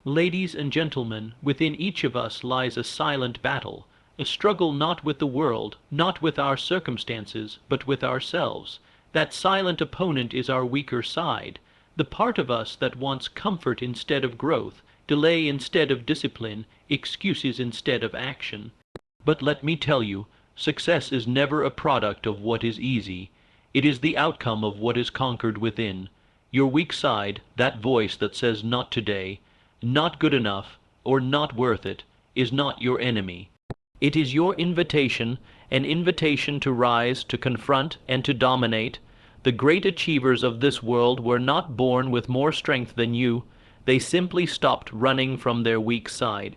Ladies and gentlemen, within each of us lies a silent battle, a struggle not with the world, not with our circumstances, but with ourselves. That silent opponent is our weaker side, the part of us that wants comfort instead of growth, delay instead of discipline, excuses instead of action. But let me tell you, success is never a product of what is easy. It is the outcome of what is conquered within. Your weak side, that voice that says not today, not good enough, or not worth it, is not your enemy. It is your invitation, an invitation to rise, to confront, and to dominate. The great achievers of this world were not born with more strength than you. They simply stopped running from their weak side.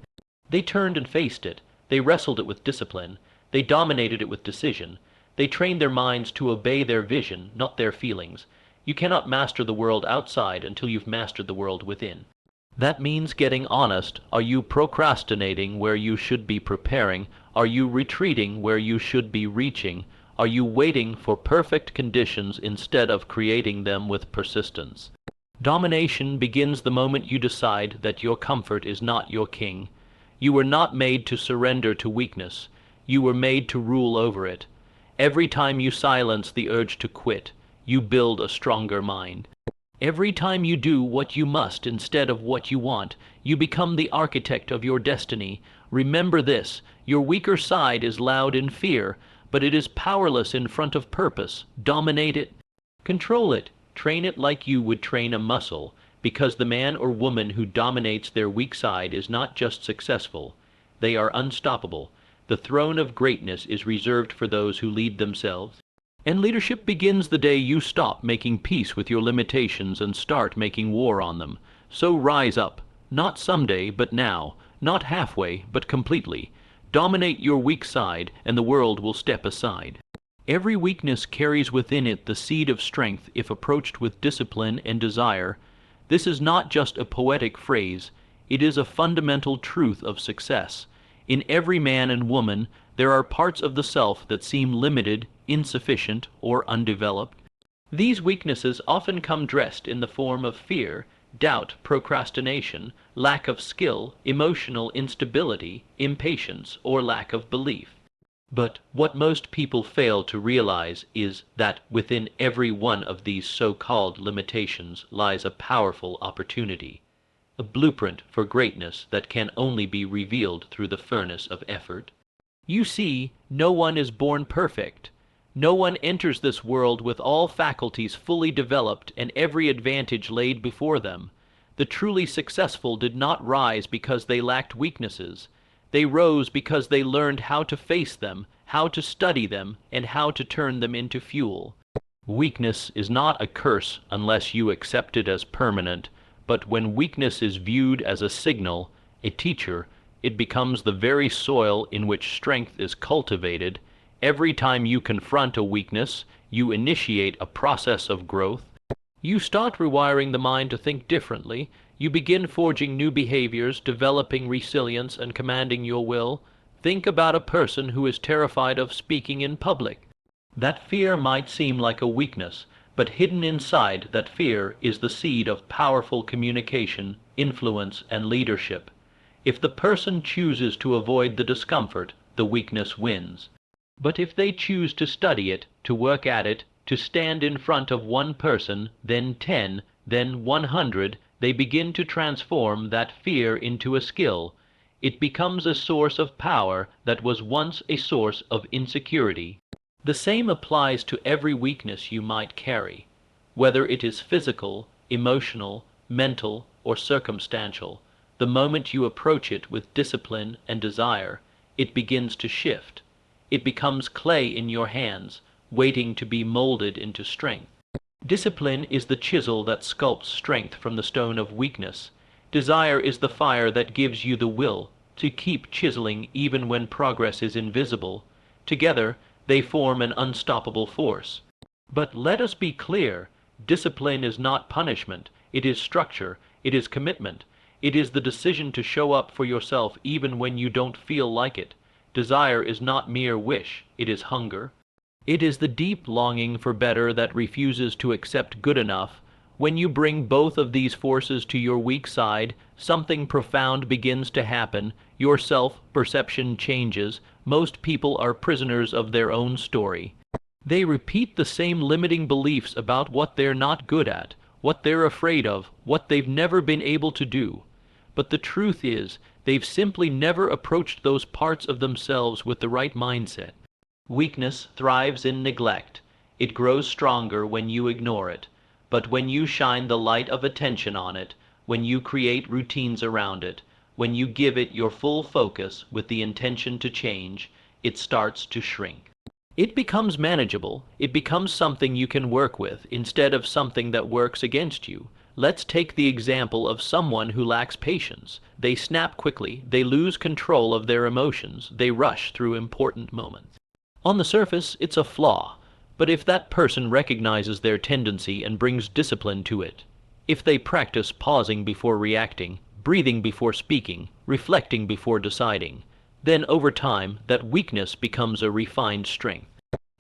They turned and faced it. They wrestled it with discipline. They dominated it with decision. They trained their minds to obey their vision, not their feelings. You cannot master the world outside until you've mastered the world within. That means getting honest. Are you procrastinating where you should be preparing? Are you retreating where you should be reaching? Are you waiting for perfect conditions instead of creating them with persistence? Domination begins the moment you decide that your comfort is not your king. You were not made to surrender to weakness. You were made to rule over it. Every time you silence the urge to quit, you build a stronger mind. Every time you do what you must instead of what you want, you become the architect of your destiny. Remember this, your weaker side is loud in fear, but it is powerless in front of purpose. Dominate it. Control it. Train it like you would train a muscle, because the man or woman who dominates their weak side is not just successful. They are unstoppable. The throne of greatness is reserved for those who lead themselves. And leadership begins the day you stop making peace with your limitations and start making war on them. So rise up, not someday, but now, not halfway, but completely. Dominate your weak side, and the world will step aside. Every weakness carries within it the seed of strength if approached with discipline and desire. This is not just a poetic phrase, it is a fundamental truth of success. In every man and woman, there are parts of the self that seem limited, insufficient, or undeveloped. These weaknesses often come dressed in the form of fear, doubt, procrastination, lack of skill, emotional instability, impatience, or lack of belief. But what most people fail to realize is that within every one of these so-called limitations lies a powerful opportunity, a blueprint for greatness that can only be revealed through the furnace of effort. You see, no one is born perfect. No one enters this world with all faculties fully developed and every advantage laid before them. The truly successful did not rise because they lacked weaknesses. They rose because they learned how to face them, how to study them, and how to turn them into fuel. Weakness is not a curse unless you accept it as permanent, but when weakness is viewed as a signal, a teacher, it becomes the very soil in which strength is cultivated. Every time you confront a weakness, you initiate a process of growth. You start rewiring the mind to think differently. You begin forging new behaviors, developing resilience, and commanding your will. Think about a person who is terrified of speaking in public. That fear might seem like a weakness, but hidden inside that fear is the seed of powerful communication, influence, and leadership. If the person chooses to avoid the discomfort, the weakness wins. But if they choose to study it, to work at it, to stand in front of one person, then 10, then 100, they begin to transform that fear into a skill. It becomes a source of power that was once a source of insecurity. The same applies to every weakness you might carry, whether it is physical, emotional, mental, or circumstantial. The moment you approach it with discipline and desire, it begins to shift. It becomes clay in your hands, waiting to be molded into strength. Discipline is the chisel that sculpts strength from the stone of weakness. Desire is the fire that gives you the will to keep chiseling even when progress is invisible. Together, they form an unstoppable force. But let us be clear, discipline is not punishment. It is structure. It is commitment. It is the decision to show up for yourself even when you don't feel like it. Desire is not mere wish, it is hunger. It is the deep longing for better that refuses to accept good enough. When you bring both of these forces to your weak side, something profound begins to happen. Your self-perception changes. Most people are prisoners of their own story. They repeat the same limiting beliefs about what they're not good at, what they're afraid of, what they've never been able to do. But the truth is, they've simply never approached those parts of themselves with the right mindset. Weakness thrives in neglect. It grows stronger when you ignore it. But when you shine the light of attention on it, when you create routines around it, when you give it your full focus with the intention to change, it starts to shrink. It becomes manageable. It becomes something you can work with instead of something that works against you. Let's take the example of someone who lacks patience. They snap quickly. They lose control of their emotions. They rush through important moments. On the surface, it's a flaw. But if that person recognizes their tendency and brings discipline to it, if they practice pausing before reacting, breathing before speaking, reflecting before deciding, then over time that weakness becomes a refined strength.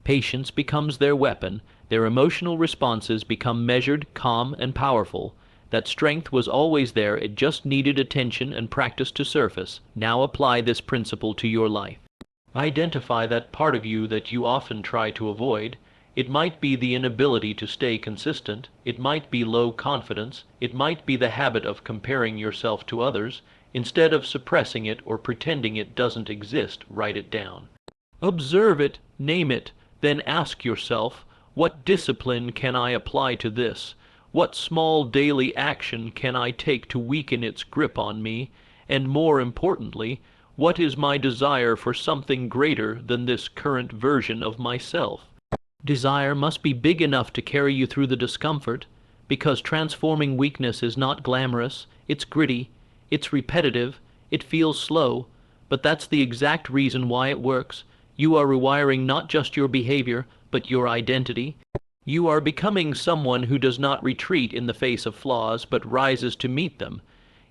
Patience becomes their weapon. Their emotional responses become measured, calm, and powerful. That strength was always there. It just needed attention and practice to surface. Now apply this principle to your life. Identify that part of you that you often try to avoid. It might be the inability to stay consistent. It might be low confidence. It might be the habit of comparing yourself to others. Instead of suppressing it or pretending it doesn't exist, write it down. Observe it, name it, then ask yourself, what discipline can I apply to this? What small daily action can I take to weaken its grip on me? And more importantly, what is my desire for something greater than this current version of myself? Desire must be big enough to carry you through the discomfort, because transforming weakness is not glamorous, it's gritty, it's repetitive, it feels slow, but that's the exact reason why it works. You are rewiring not just your behavior, but your identity. You are becoming someone who does not retreat in the face of flaws, but rises to meet them.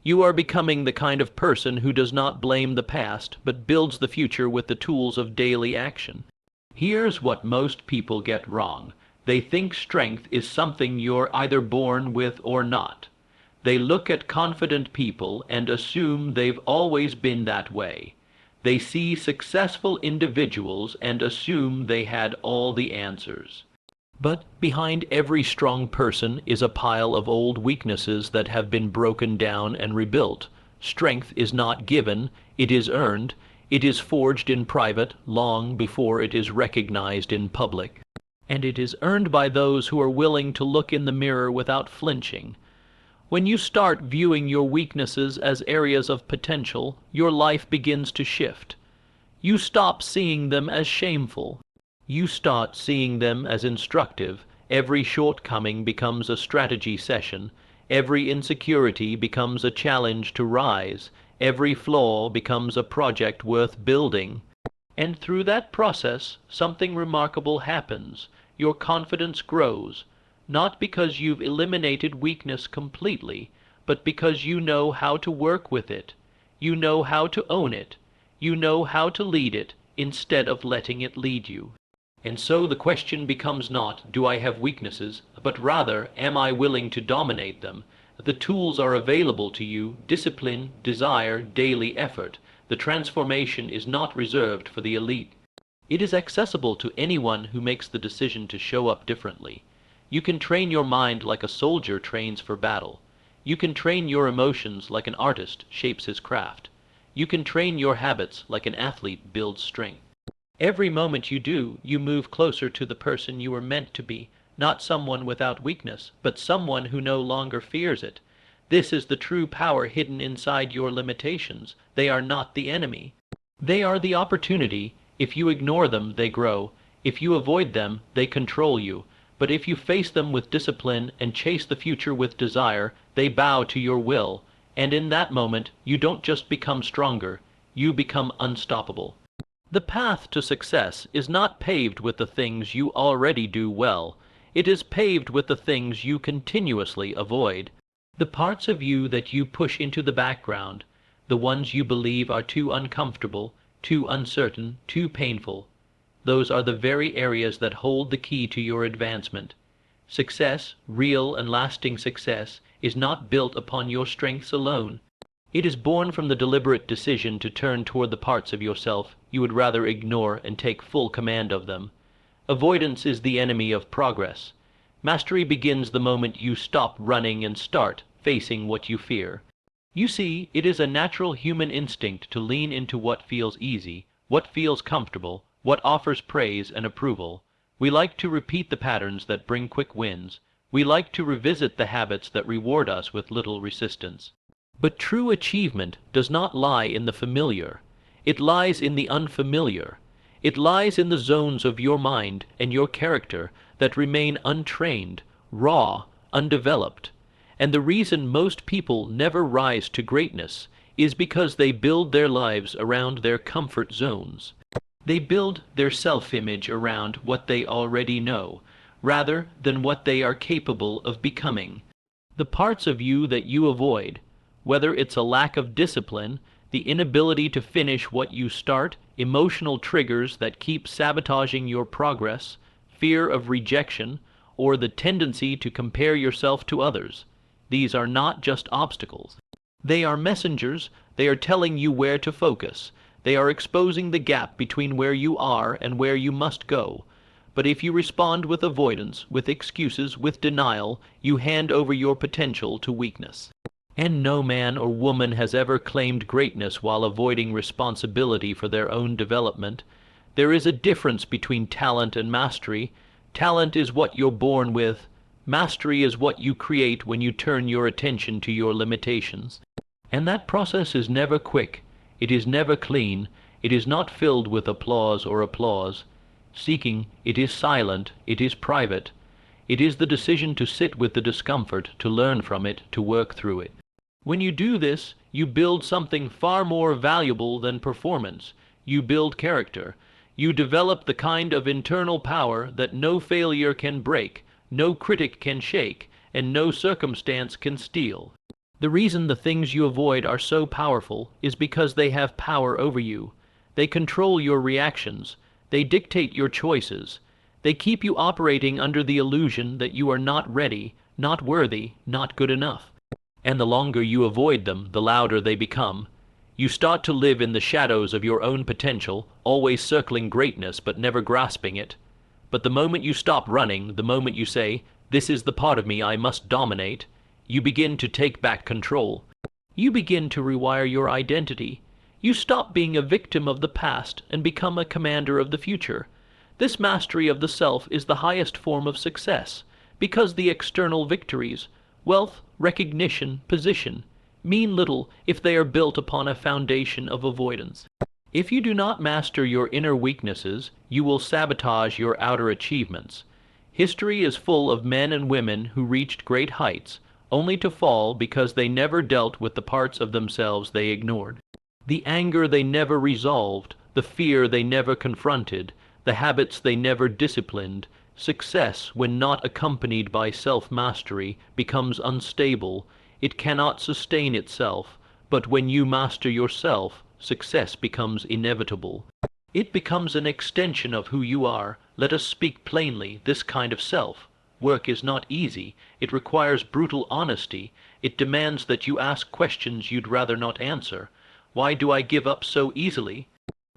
You are becoming the kind of person who does not blame the past, but builds the future with the tools of daily action. Here's what most people get wrong. They think strength is something you're either born with or not. They look at confident people and assume they've always been that way. They see successful individuals and assume they had all the answers. But behind every strong person is a pile of old weaknesses that have been broken down and rebuilt. Strength is not given, it is earned. It is forged in private long before it is recognized in public. And it is earned by those who are willing to look in the mirror without flinching. When you start viewing your weaknesses as areas of potential, your life begins to shift. You stop seeing them as shameful. You start seeing them as instructive. Every shortcoming becomes a strategy session. Every insecurity becomes a challenge to rise. Every flaw becomes a project worth building. And through that process, something remarkable happens. Your confidence grows, not because you've eliminated weakness completely, but because you know how to work with it. You know how to own it. You know how to lead it instead of letting it lead you. And so the question becomes not, do I have weaknesses, but rather, am I willing to dominate them? The tools are available to you: discipline, desire, daily effort. The transformation is not reserved for the elite. It is accessible to anyone who makes the decision to show up differently. You can train your mind like a soldier trains for battle. You can train your emotions like an artist shapes his craft. You can train your habits like an athlete builds strength. Every moment you do, you move closer to the person you were meant to be. Not someone without weakness, but someone who no longer fears it. This is the true power hidden inside your limitations. They are not the enemy. They are the opportunity. If you ignore them, they grow. If you avoid them, they control you. But if you face them with discipline and chase the future with desire, they bow to your will. And in that moment, you don't just become stronger, you become unstoppable. The path to success is not paved with the things you already do well. It is paved with the things you continuously avoid. The parts of you that you push into the background, the ones you believe are too uncomfortable, too uncertain, too painful, those are the very areas that hold the key to your advancement. Success, real and lasting success, is not built upon your strengths alone. It is born from the deliberate decision to turn toward the parts of yourself you would rather ignore and take full command of them. Avoidance is the enemy of progress. Mastery begins the moment you stop running and start facing what you fear. You see, it is a natural human instinct to lean into what feels easy, what feels comfortable, what offers praise and approval. We like to repeat the patterns that bring quick wins. We like to revisit the habits that reward us with little resistance. But true achievement does not lie in the familiar. It lies in the unfamiliar. It lies in the zones of your mind and your character that remain untrained, raw, undeveloped. And the reason most people never rise to greatness is because they build their lives around their comfort zones. They build their self-image around what they already know, rather than what they are capable of becoming. The parts of you that you avoid, whether it's a lack of discipline, the inability to finish what you start, emotional triggers that keep sabotaging your progress, fear of rejection, or the tendency to compare yourself to others. These are not just obstacles. They are messengers. They are telling you where to focus. They are exposing the gap between where you are and where you must go. But if you respond with avoidance, with excuses, with denial, you hand over your potential to weakness. And no man or woman has ever claimed greatness while avoiding responsibility for their own development. There is a difference between talent and mastery. Talent is what you're born with. Mastery is what you create when you turn your attention to your limitations. And that process is never quick. It is never clean. It is not filled with applause or applause. Seeking, it is silent, it is private. It is the decision to sit with the discomfort, to learn from it, to work through it. When you do this, you build something far more valuable than performance. You build character. You develop the kind of internal power that no failure can break, no critic can shake, and no circumstance can steal. The reason the things you avoid are so powerful is because they have power over you. They control your reactions. They dictate your choices. They keep you operating under the illusion that you are not ready, not worthy, not good enough. And the longer you avoid them, the louder they become. You start to live in the shadows of your own potential, always circling greatness but never grasping it. But the moment you stop running, the moment you say, "This is the part of me I must dominate," you begin to take back control. You begin to rewire your identity. You stop being a victim of the past and become a commander of the future. This mastery of the self is the highest form of success, because the external victories, wealth, recognition, position, mean little if they are built upon a foundation of avoidance. If you do not master your inner weaknesses, you will sabotage your outer achievements. History is full of men and women who reached great heights, only to fall because they never dealt with the parts of themselves they ignored. The anger they never resolved, the fear they never confronted, the habits they never disciplined. Success, when not accompanied by self-mastery, becomes unstable. It cannot sustain itself, but when you master yourself, success becomes inevitable. It becomes an extension of who you are. Let us speak plainly, this kind of self. Work is not easy. It requires brutal honesty. It demands that you ask questions you'd rather not answer. Why do I give up so easily?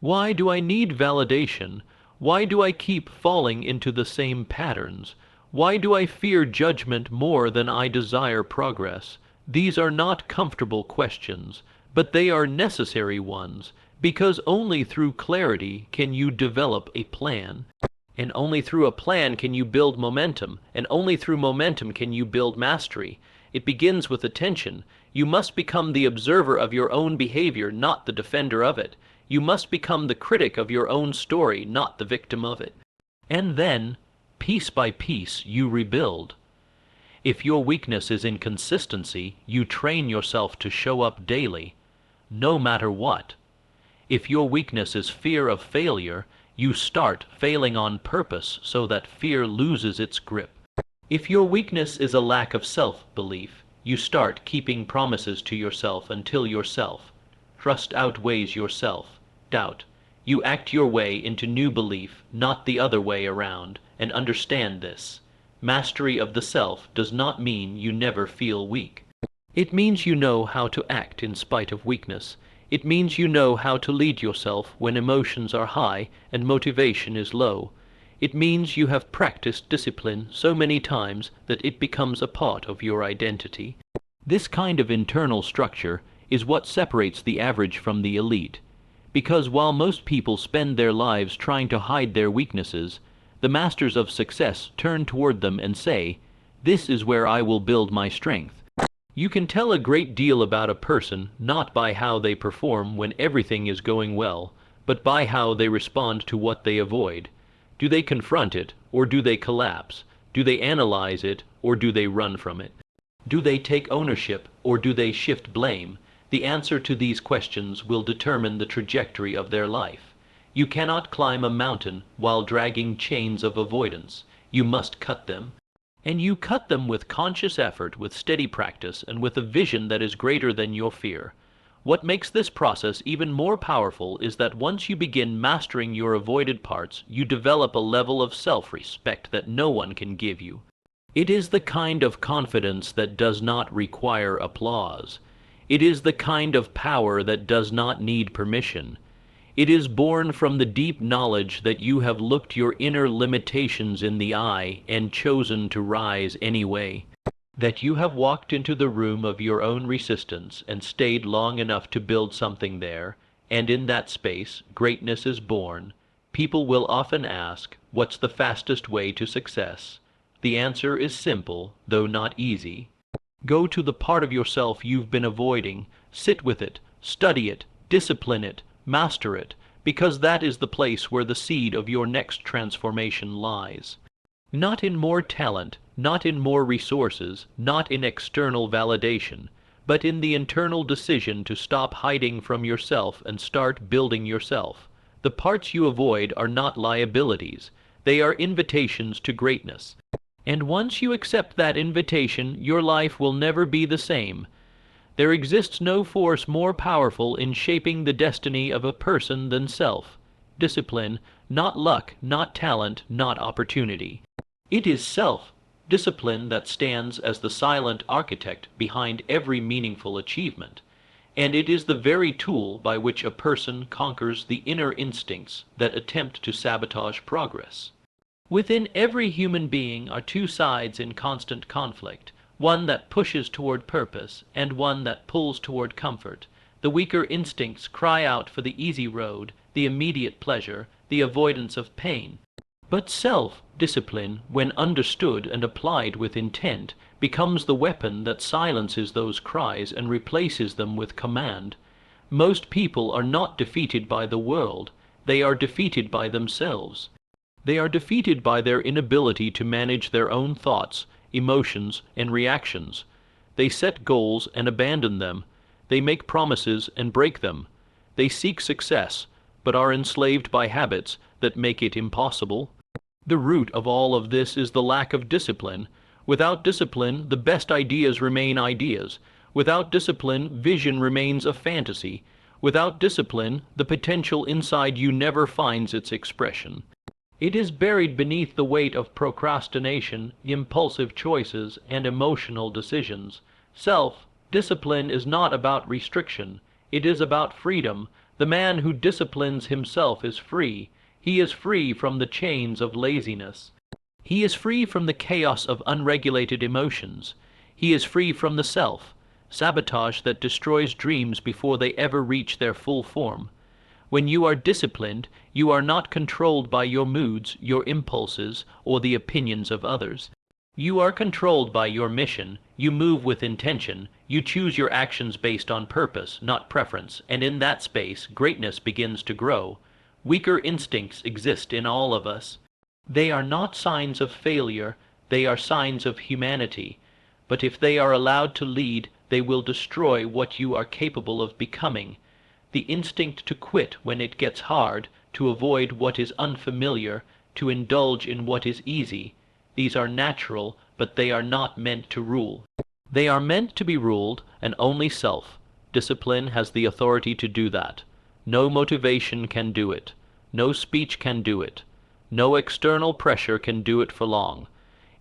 Why do I need validation? Why do I keep falling into the same patterns? Why do I fear judgment more than I desire progress? These are not comfortable questions, but they are necessary ones, because only through clarity can you develop a plan. And only through a plan can you build momentum, and only through momentum can you build mastery. It begins with attention. You must become the observer of your own behavior, not the defender of it. You must become the critic of your own story, not the victim of it. And then, piece by piece, you rebuild. If your weakness is inconsistency, you train yourself to show up daily, no matter what. If your weakness is fear of failure, you start failing on purpose so that fear loses its grip. If your weakness is a lack of self-belief, you start keeping promises to yourself until your self-trust outweighs your self-doubt. You act your way into new belief, not the other way around, and understand this. Mastery of the self does not mean you never feel weak. It means you know how to act in spite of weakness. It means you know how to lead yourself when emotions are high and motivation is low. It means you have practiced discipline so many times that it becomes a part of your identity. This kind of internal structure is what separates the average from the elite. Because while most people spend their lives trying to hide their weaknesses, the masters of success turn toward them and say, "This is where I will build my strength." You can tell a great deal about a person not by how they perform when everything is going well, but by how they respond to what they avoid. Do they confront it, or do they collapse? Do they analyze it, or do they run from it? Do they take ownership, or do they shift blame? The answer to these questions will determine the trajectory of their life. You cannot climb a mountain while dragging chains of avoidance. You must cut them. And you cut them with conscious effort, with steady practice, and with a vision that is greater than your fear. What makes this process even more powerful is that once you begin mastering your avoided parts, you develop a level of self-respect that no one can give you. It is the kind of confidence that does not require applause. It is the kind of power that does not need permission. It is born from the deep knowledge that you have looked your inner limitations in the eye and chosen to rise anyway. That you have walked into the room of your own resistance and stayed long enough to build something there, and in that space greatness is born. People will often ask, what's the fastest way to success? The answer is simple, though not easy. Go to the part of yourself you've been avoiding, sit with it, study it, discipline it, master it, because that is the place where the seed of your next transformation lies. Not in more talent, not in more resources, not in external validation, but in the internal decision to stop hiding from yourself and start building yourself. The parts you avoid are not liabilities. They are invitations to greatness. And once you accept that invitation, your life will never be the same. There exists no force more powerful in shaping the destiny of a person than self. Discipline, not luck, not talent, not opportunity. It is self-discipline that stands as the silent architect behind every meaningful achievement, and it is the very tool by which a person conquers the inner instincts that attempt to sabotage progress. Within every human being are two sides in constant conflict, one that pushes toward purpose and one that pulls toward comfort. The weaker instincts cry out for the easy road, the immediate pleasure, the avoidance of pain. But self-discipline, when understood and applied with intent, becomes the weapon that silences those cries and replaces them with command. Most people are not defeated by the world, they are defeated by themselves. They are defeated by their inability to manage their own thoughts, emotions, and reactions. They set goals and abandon them. They make promises and break them. They seek success, but are enslaved by habits that make it impossible. The root of all of this is the lack of discipline. Without discipline, the best ideas remain ideas. Without discipline, vision remains a fantasy. Without discipline, the potential inside you never finds its expression. It is buried beneath the weight of procrastination, impulsive choices, and emotional decisions. Self-discipline is not about restriction. It is about freedom. The man who disciplines himself is free. He is free from the chains of laziness. He is free from the chaos of unregulated emotions. He is free from the self-sabotage that destroys dreams before they ever reach their full form. When you are disciplined, you are not controlled by your moods, your impulses, or the opinions of others. You are controlled by your mission. You move with intention. You choose your actions based on purpose, not preference, and in that space, greatness begins to grow. Weaker instincts exist in all of us. They are not signs of failure, they are signs of humanity. But if they are allowed to lead, they will destroy what you are capable of becoming. The instinct to quit when it gets hard, to avoid what is unfamiliar, to indulge in what is easy. These are natural, but they are not meant to rule. They are meant to be ruled, and only self-discipline has the authority to do that. No motivation can do it. No speech can do it. No external pressure can do it for long.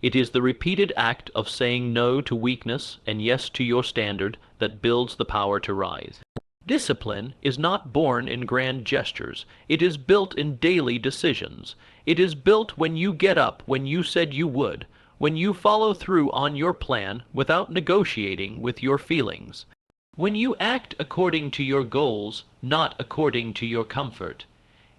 It is the repeated act of saying no to weakness and yes to your standard that builds the power to rise. Discipline is not born in grand gestures. It is built in daily decisions. It is built when you get up when you said you would, when you follow through on your plan without negotiating with your feelings, when you act according to your goals, not according to your comfort.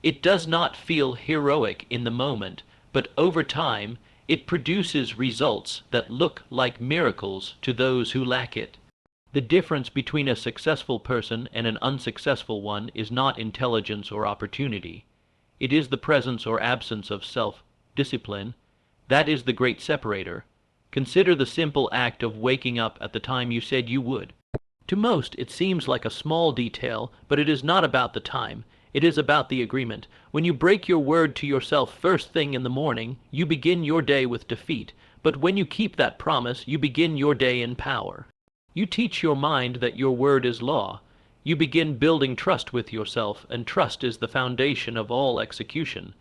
It does not feel heroic in the moment, but over time, it produces results that look like miracles to those who lack it. The difference between a successful person and an unsuccessful one is not intelligence or opportunity. It is the presence or absence of self-discipline. That is the great separator. Consider the simple act of waking up at the time you said you would. To most, it seems like a small detail, but it is not about the time. It is about the agreement. When you break your word to yourself first thing in the morning, you begin your day with defeat. But when you keep that promise, you begin your day in power. You teach your mind that your word is law. You begin building trust with yourself, and trust is the foundation of all execution.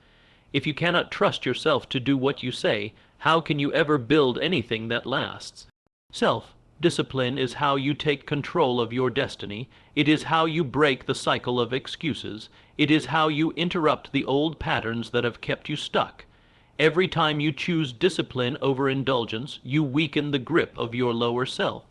If you cannot trust yourself to do what you say, how can you ever build anything that lasts? Self-discipline is how you take control of your destiny. It is how you break the cycle of excuses. It is how you interrupt the old patterns that have kept you stuck. Every time you choose discipline over indulgence, you weaken the grip of your lower self.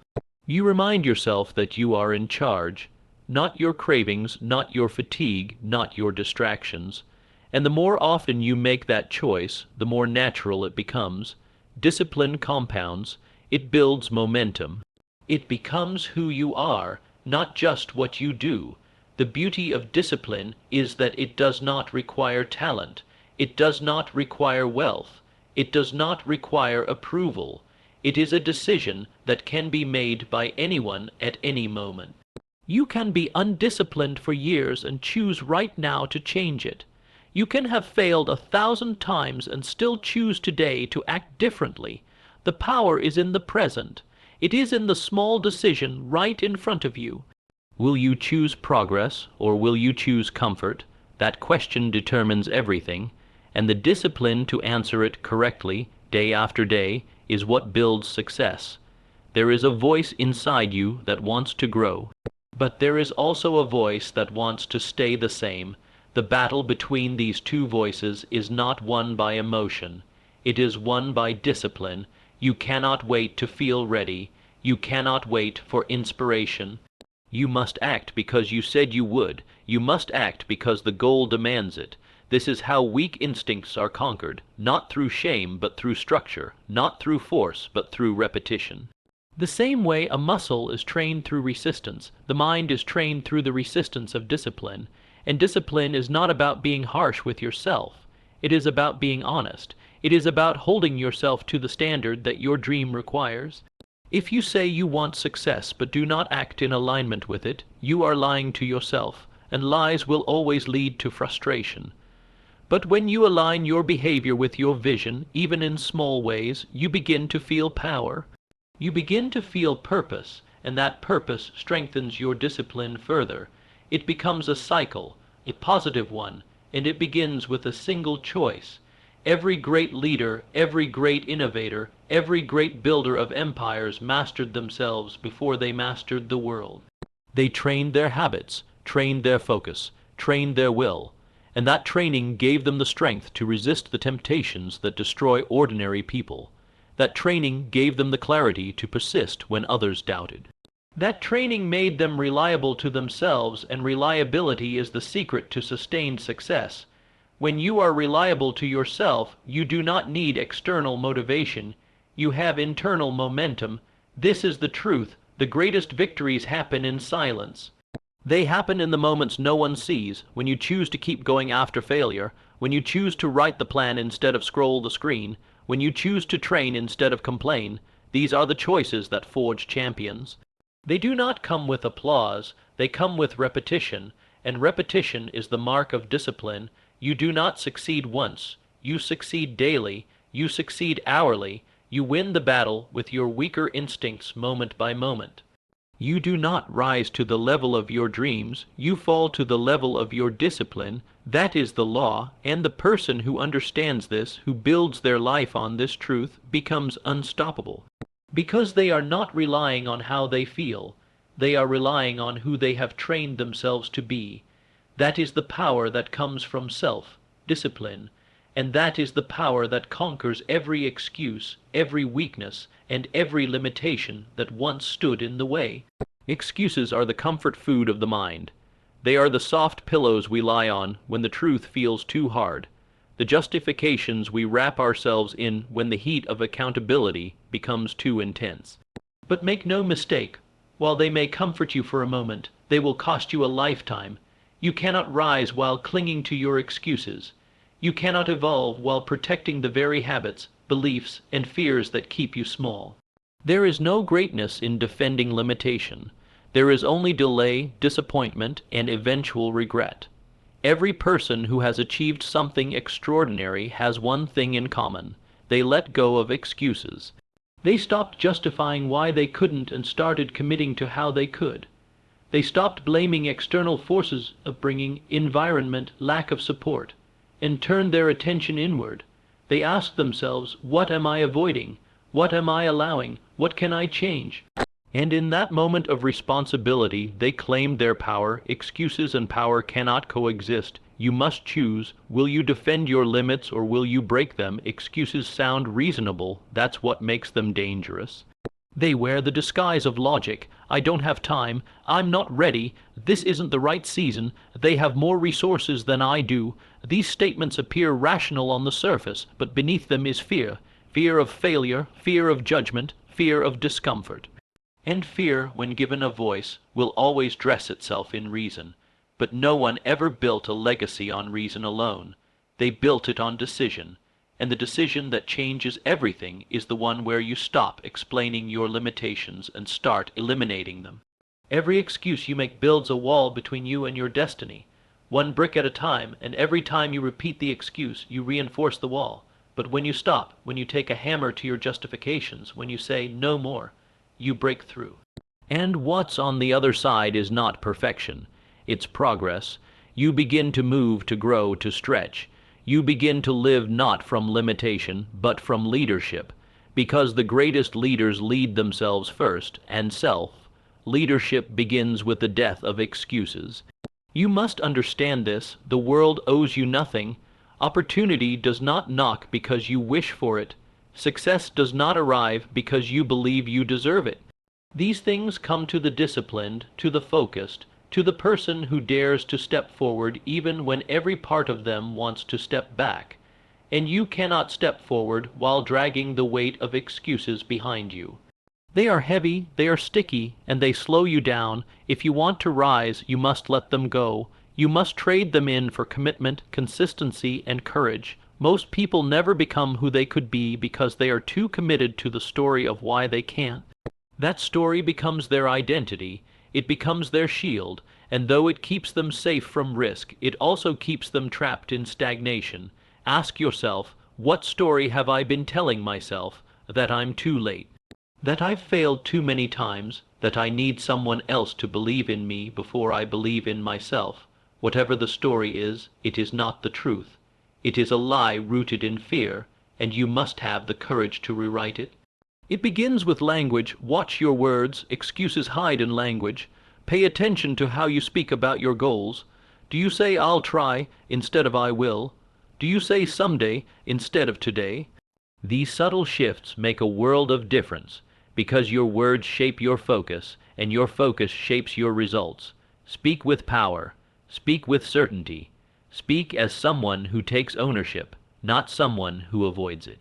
You remind yourself that you are in charge, not your cravings, not your fatigue, not your distractions. And the more often you make that choice, the more natural it becomes. Discipline compounds. It builds momentum. It becomes who you are, not just what you do. The beauty of discipline is that it does not require talent. It does not require wealth. It does not require approval. It is a decision that can be made by anyone at any moment. You can be undisciplined for years and choose right now to change it. You can have failed 1,000 times and still choose today to act differently. The power is in the present. It is in the small decision right in front of you. Will you choose progress or will you choose comfort? That question determines everything, and the discipline to answer it correctly, day after day, is what builds success. There is a voice inside you that wants to grow, but there is also a voice that wants to stay the same. The battle between these two voices is not won by emotion. It is won by discipline. You cannot wait to feel ready. You cannot wait for inspiration. You must act because you said you would. You must act because the goal demands it. This is how weak instincts are conquered, not through shame but through structure, not through force but through repetition. The same way a muscle is trained through resistance, the mind is trained through the resistance of discipline. And discipline is not about being harsh with yourself. It is about being honest. It is about holding yourself to the standard that your dream requires. If you say you want success but do not act in alignment with it, you are lying to yourself, and lies will always lead to frustration. But when you align your behavior with your vision, even in small ways, you begin to feel power. You begin to feel purpose, and that purpose strengthens your discipline further. It becomes a cycle, a positive one, and it begins with a single choice. Every great leader, every great innovator, every great builder of empires mastered themselves before they mastered the world. They trained their habits, trained their focus, trained their will, and that training gave them the strength to resist the temptations that destroy ordinary people. That training gave them the clarity to persist when others doubted. That training made them reliable to themselves, and reliability is the secret to sustained success. When you are reliable to yourself, you do not need external motivation. You have internal momentum. This is the truth. The greatest victories happen in silence. They happen in the moments no one sees, when you choose to keep going after failure, when you choose to write the plan instead of scroll the screen, when you choose to train instead of complain. These are the choices that forge champions. They do not come with applause, they come with repetition, and repetition is the mark of discipline. You do not succeed once, you succeed daily, you succeed hourly, you win the battle with your weaker instincts moment by moment. You do not rise to the level of your dreams, you fall to the level of your discipline. That is the law, and the person who understands this, who builds their life on this truth, becomes unstoppable. Because they are not relying on how they feel, they are relying on who they have trained themselves to be. That is the power that comes from self-discipline, and that is the power that conquers every excuse, every weakness, and every limitation that once stood in the way. Excuses are the comfort food of the mind. They are the soft pillows we lie on when the truth feels too hard, the justifications we wrap ourselves in when the heat of accountability becomes too intense. But make no mistake, while they may comfort you for a moment, they will cost you a lifetime. You cannot rise while clinging to your excuses. You cannot evolve while protecting the very habits, beliefs, and fears that keep you small. There is no greatness in defending limitation. There is only delay, disappointment, and eventual regret. Every person who has achieved something extraordinary has one thing in common. They let go of excuses. They stopped justifying why they couldn't and started committing to how they could. They stopped blaming external forces, upbringing, environment, lack of support, and turned their attention inward. They asked themselves, what am I avoiding? What am I allowing? What can I change? And in that moment of responsibility, they claimed their power. Excuses and power cannot coexist. You must choose. Will you defend your limits or will you break them? Excuses sound reasonable. That's what makes them dangerous. They wear the disguise of logic. I don't have time. I'm not ready. This isn't the right season. They have more resources than I do. These statements appear rational on the surface, but beneath them is fear. Fear of failure, fear of judgment, fear of discomfort. And fear, when given a voice, will always dress itself in reason. But no one ever built a legacy on reason alone. They built it on decision. And the decision that changes everything is the one where you stop explaining your limitations and start eliminating them. Every excuse you make builds a wall between you and your destiny. One brick at a time, and every time you repeat the excuse, you reinforce the wall. But when you stop, when you take a hammer to your justifications, when you say no more, you break through. And what's on the other side is not perfection. It's progress. You begin to move, to grow, to stretch. You begin to live not from limitation, but from leadership, because the greatest leaders lead themselves first, and self-leadership begins with the death of excuses. You must understand this. The world owes you nothing. Opportunity does not knock because you wish for it. Success does not arrive because you believe you deserve it. These things come to the disciplined, to the focused, to the person who dares to step forward even when every part of them wants to step back. And you cannot step forward while dragging the weight of excuses behind you. They are heavy, they are sticky, and they slow you down. If you want to rise, you must let them go. You must trade them in for commitment, consistency, and courage. Most people never become who they could be because they are too committed to the story of why they can't. That story becomes their identity. It becomes their shield, and though it keeps them safe from risk, it also keeps them trapped in stagnation. Ask yourself, what story have I been telling myself? That I'm too late. That I've failed too many times. That I need someone else to believe in me before I believe in myself. Whatever the story is, it is not the truth. It is a lie rooted in fear, and you must have the courage to rewrite it. It begins with language. Watch your words. Excuses hide in language. Pay attention to how you speak about your goals. Do you say I'll try instead of I will? Do you say someday instead of today? These subtle shifts make a world of difference because your words shape your focus, and your focus shapes your results. Speak with power. Speak with certainty. Speak as someone who takes ownership, not someone who avoids it.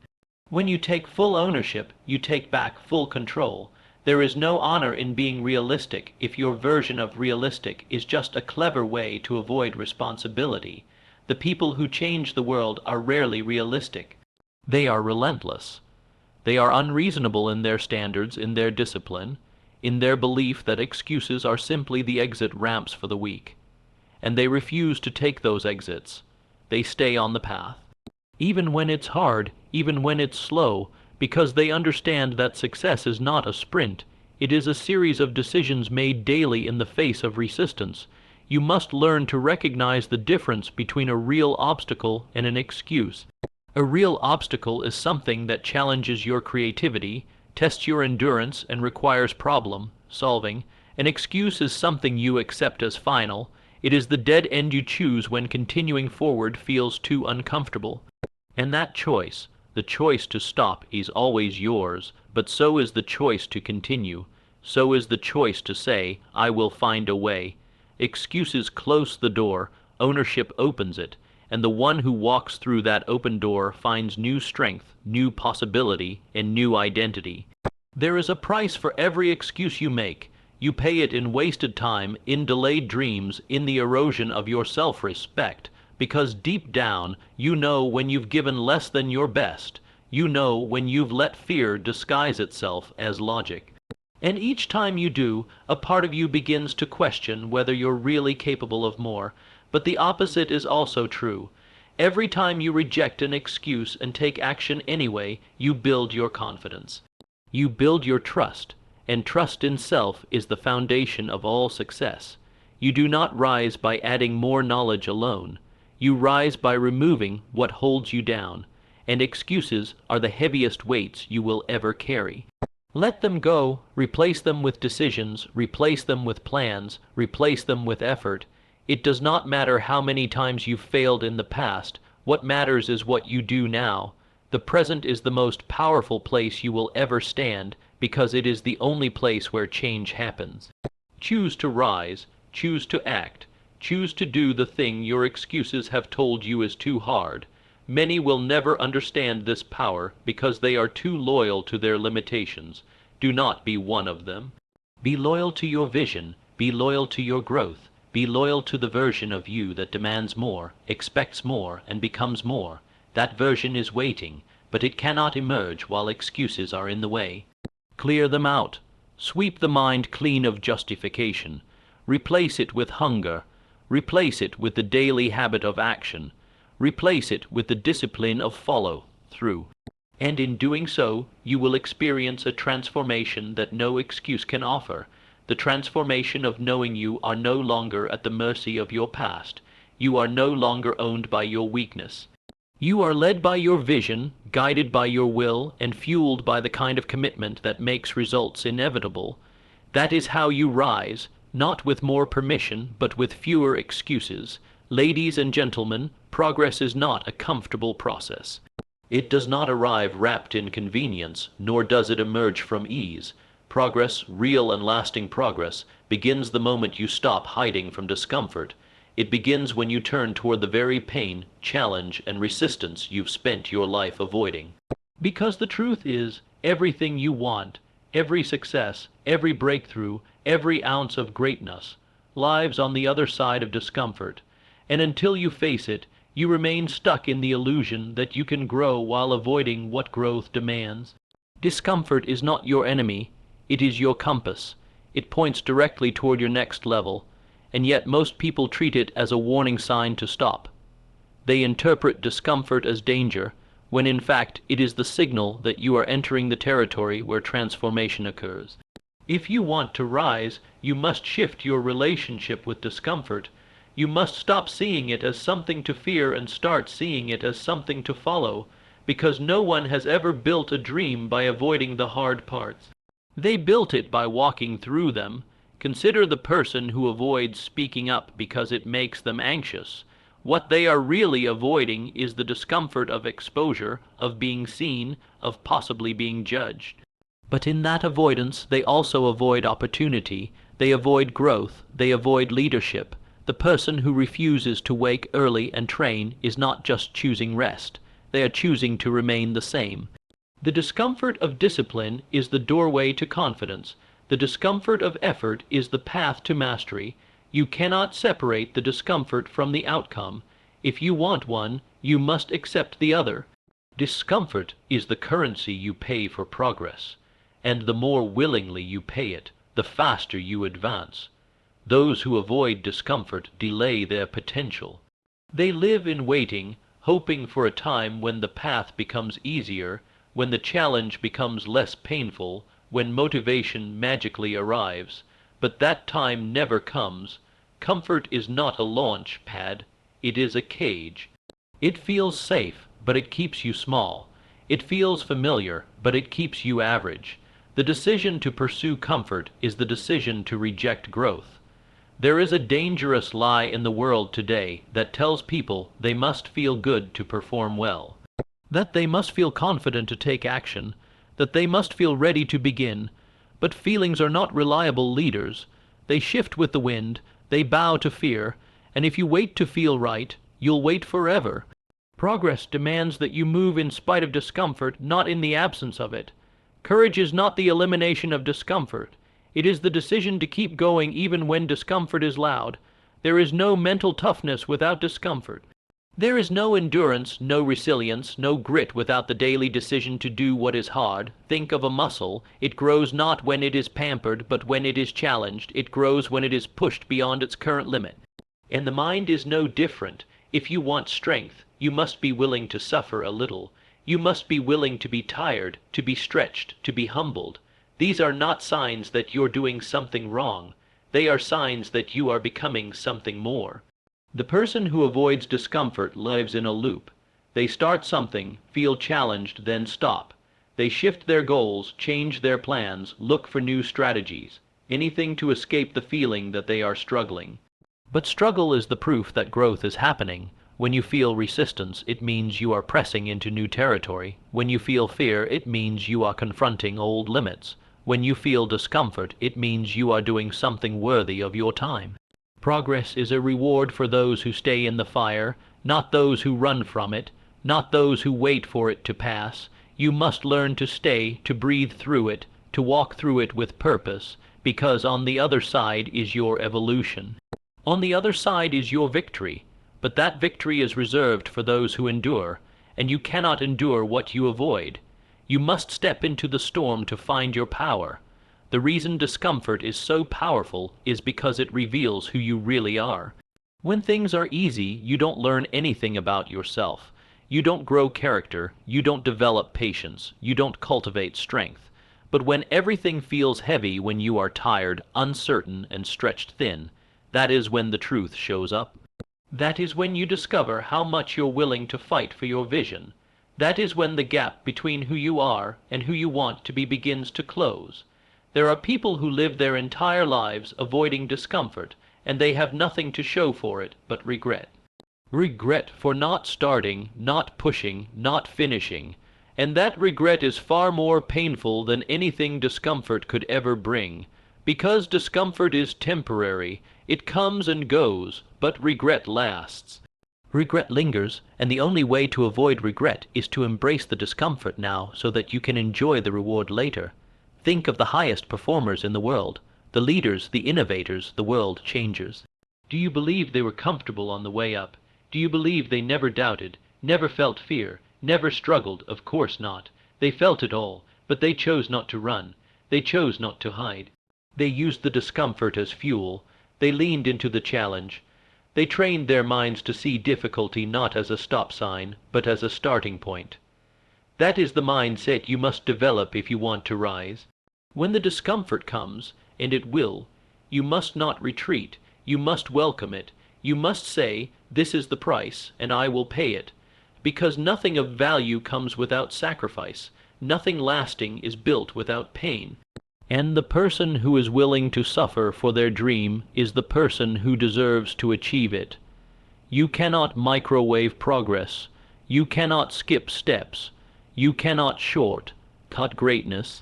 When you take full ownership, you take back full control. There is no honor in being realistic if your version of realistic is just a clever way to avoid responsibility. The people who change the world are rarely realistic. They are relentless. They are unreasonable in their standards, in their discipline, in their belief that excuses are simply the exit ramps for the weak. And they refuse to take those exits. They stay on the path. Even when it's hard, even when it's slow, because they understand that success is not a sprint, It is a series of decisions made daily in the face of resistance. You must learn to recognize the difference between a real obstacle and an excuse. A real obstacle is something that challenges your creativity, tests your endurance, and requires problem solving. An excuse is something you accept as final. It is the dead end you choose when continuing forward feels too uncomfortable. And that choice, the choice to stop, is always yours, but so is the choice to continue. So is the choice to say, I will find a way. Excuses close the door, ownership opens it, and the one who walks through that open door finds new strength, new possibility, and new identity. There is a price for every excuse you make. You pay it in wasted time, in delayed dreams, in the erosion of your self-respect, because deep down you know when you've given less than your best. You know when you've let fear disguise itself as logic. And each time you do, a part of you begins to question whether you're really capable of more. But the opposite is also true. Every time you reject an excuse and take action anyway, you build your confidence. You build your trust, and trust in self is the foundation of all success. You do not rise by adding more knowledge alone. You rise by removing what holds you down, and excuses are the heaviest weights you will ever carry. Let them go, replace them with decisions, replace them with plans, replace them with effort. It does not matter how many times you've failed in the past. What matters is what you do now. The present is the most powerful place you will ever stand, because it is the only place where change happens. Choose to rise, choose to act, choose to do the thing your excuses have told you is too hard. Many will never understand this power because they are too loyal to their limitations. Do not be one of them. Be loyal to your vision, be loyal to your growth. Be loyal to the version of you that demands more, expects more, and becomes more. That version is waiting, but it cannot emerge while excuses are in the way. Clear them out. Sweep the mind clean of justification. Replace it with hunger. Replace it with the daily habit of action. Replace it with the discipline of follow-through. And in doing so, you will experience a transformation that no excuse can offer. The transformation of knowing you are no longer at the mercy of your past. You are no longer owned by your weakness. You are led by your vision, guided by your will, and fueled by the kind of commitment that makes results inevitable. That is how you rise, not with more permission, but with fewer excuses. Ladies and gentlemen, progress is not a comfortable process. It does not arrive wrapped in convenience, nor does it emerge from ease. Progress, real and lasting progress, begins the moment you stop hiding from discomfort. It begins when you turn toward the very pain, challenge, and resistance you've spent your life avoiding. Because the truth is, everything you want, every success, every breakthrough, every ounce of greatness, lies on the other side of discomfort. And until you face it, you remain stuck in the illusion that you can grow while avoiding what growth demands. Discomfort is not your enemy. It is your compass. It points directly toward your next level, and yet most people treat it as a warning sign to stop. They interpret discomfort as danger, when in fact it is the signal that you are entering the territory where transformation occurs. If you want to rise, you must shift your relationship with discomfort. You must stop seeing it as something to fear and start seeing it as something to follow, because no one has ever built a dream by avoiding the hard parts. They built it by walking through them. Consider the person who avoids speaking up because it makes them anxious. What they are really avoiding is the discomfort of exposure, of being seen, of possibly being judged. But in that avoidance, they also avoid opportunity. They avoid growth. They avoid leadership. The person who refuses to wake early and train is not just choosing rest. They are choosing to remain the same. The discomfort of discipline is the doorway to confidence. The discomfort of effort is the path to mastery. You cannot separate the discomfort from the outcome. If you want one, you must accept the other. Discomfort is the currency you pay for progress, and the more willingly you pay it, the faster you advance. Those who avoid discomfort delay their potential. They live in waiting, hoping for a time when the path becomes easier, when the challenge becomes less painful, when motivation magically arrives. But that time never comes. Comfort is not a launch pad, it is a cage. It feels safe, but it keeps you small. It feels familiar, but it keeps you average. The decision to pursue comfort is the decision to reject growth. There is a dangerous lie in the world today that tells people they must feel good to perform well, that they must feel confident to take action, that they must feel ready to begin. But feelings are not reliable leaders. They shift with the wind, they bow to fear, and if you wait to feel right, you'll wait forever. Progress demands that you move in spite of discomfort, not in the absence of it. Courage is not the elimination of discomfort. It is the decision to keep going even when discomfort is loud. There is no mental toughness without discomfort. There is no endurance, no resilience, no grit without the daily decision to do what is hard. Think of a muscle. It grows not when it is pampered, but when it is challenged. It grows when it is pushed beyond its current limit. And the mind is no different. If you want strength, you must be willing to suffer a little. You must be willing to be tired, to be stretched, to be humbled. These are not signs that you're doing something wrong. They are signs that you are becoming something more. The person who avoids discomfort lives in a loop. They start something, feel challenged, then stop. They shift their goals, change their plans, look for new strategies, anything to escape the feeling that they are struggling. But struggle is the proof that growth is happening. When you feel resistance, it means you are pressing into new territory. When you feel fear, it means you are confronting old limits. When you feel discomfort, it means you are doing something worthy of your time. Progress is a reward for those who stay in the fire, not those who run from it, not those who wait for it to pass. You must learn to stay, to breathe through it, to walk through it with purpose, because on the other side is your evolution. On the other side is your victory, but that victory is reserved for those who endure, and you cannot endure what you avoid. You must step into the storm to find your power. The reason discomfort is so powerful is because it reveals who you really are. When things are easy, you don't learn anything about yourself. You don't grow character, you don't develop patience, you don't cultivate strength. But when everything feels heavy, when you are tired, uncertain, and stretched thin, that is when the truth shows up. That is when you discover how much you're willing to fight for your vision. That is when the gap between who you are and who you want to be begins to close. There are people who live their entire lives avoiding discomfort, and they have nothing to show for it but regret. Regret for not starting, not pushing, not finishing. And that regret is far more painful than anything discomfort could ever bring. Because discomfort is temporary, it comes and goes, but regret lasts. Regret lingers, and the only way to avoid regret is to embrace the discomfort now so that you can enjoy the reward later. Think of the highest performers in the world, the leaders, the innovators, the world changers. Do you believe they were comfortable on the way up? Do you believe they never doubted, never felt fear, never struggled? Of course not. They felt it all, but they chose not to run. They chose not to hide. They used the discomfort as fuel. They leaned into the challenge. They trained their minds to see difficulty not as a stop sign, but as a starting point. That is the mindset you must develop if you want to rise. When the discomfort comes, and it will, you must not retreat. You must welcome it. You must say, "This is the price, and I will pay it." Because nothing of value comes without sacrifice. Nothing lasting is built without pain. And the person who is willing to suffer for their dream is the person who deserves to achieve it. You cannot microwave progress. You cannot skip steps. You cannot short-cut greatness.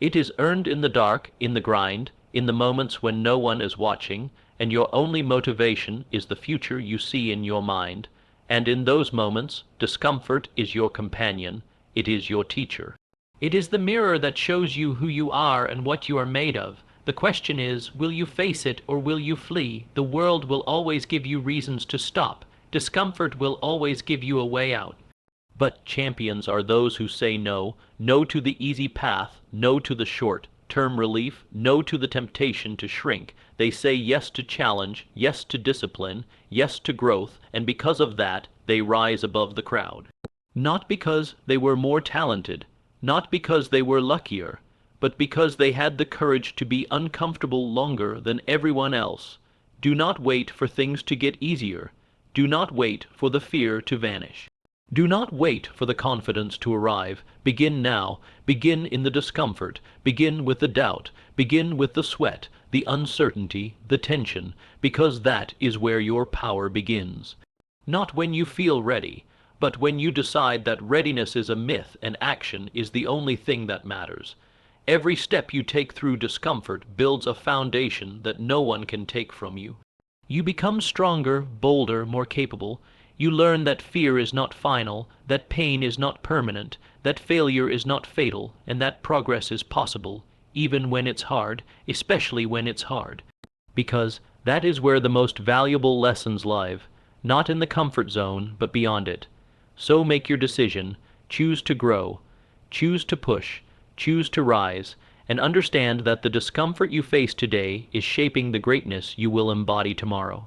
It is earned in the dark, in the grind, in the moments when no one is watching, and your only motivation is the future you see in your mind. And in those moments, discomfort is your companion. It is your teacher. It is the mirror that shows you who you are and what you are made of. The question is, will you face it or will you flee? The world will always give you reasons to stop. Discomfort will always give you a way out. But champions are those who say no, no to the easy path, no to the short-term relief, no to the temptation to shrink. They say yes to challenge, yes to discipline, yes to growth, and because of that, they rise above the crowd. Not because they were more talented, not because they were luckier, but because they had the courage to be uncomfortable longer than everyone else. Do not wait for things to get easier. Do not wait for the fear to vanish. Do not wait for the confidence to arrive. Begin now. Begin in the discomfort. Begin with the doubt. Begin with the sweat, the uncertainty, the tension, because that is where your power begins. Not when you feel ready, but when you decide that readiness is a myth and action is the only thing that matters. Every step you take through discomfort builds a foundation that no one can take from you. You become stronger, bolder, more capable. You learn that fear is not final, that pain is not permanent, that failure is not fatal, and that progress is possible, even when it's hard, especially when it's hard. Because that is where the most valuable lessons lie, not in the comfort zone, but beyond it. So make your decision. Choose to grow. Choose to push. Choose to rise. And understand that the discomfort you face today is shaping the greatness you will embody tomorrow.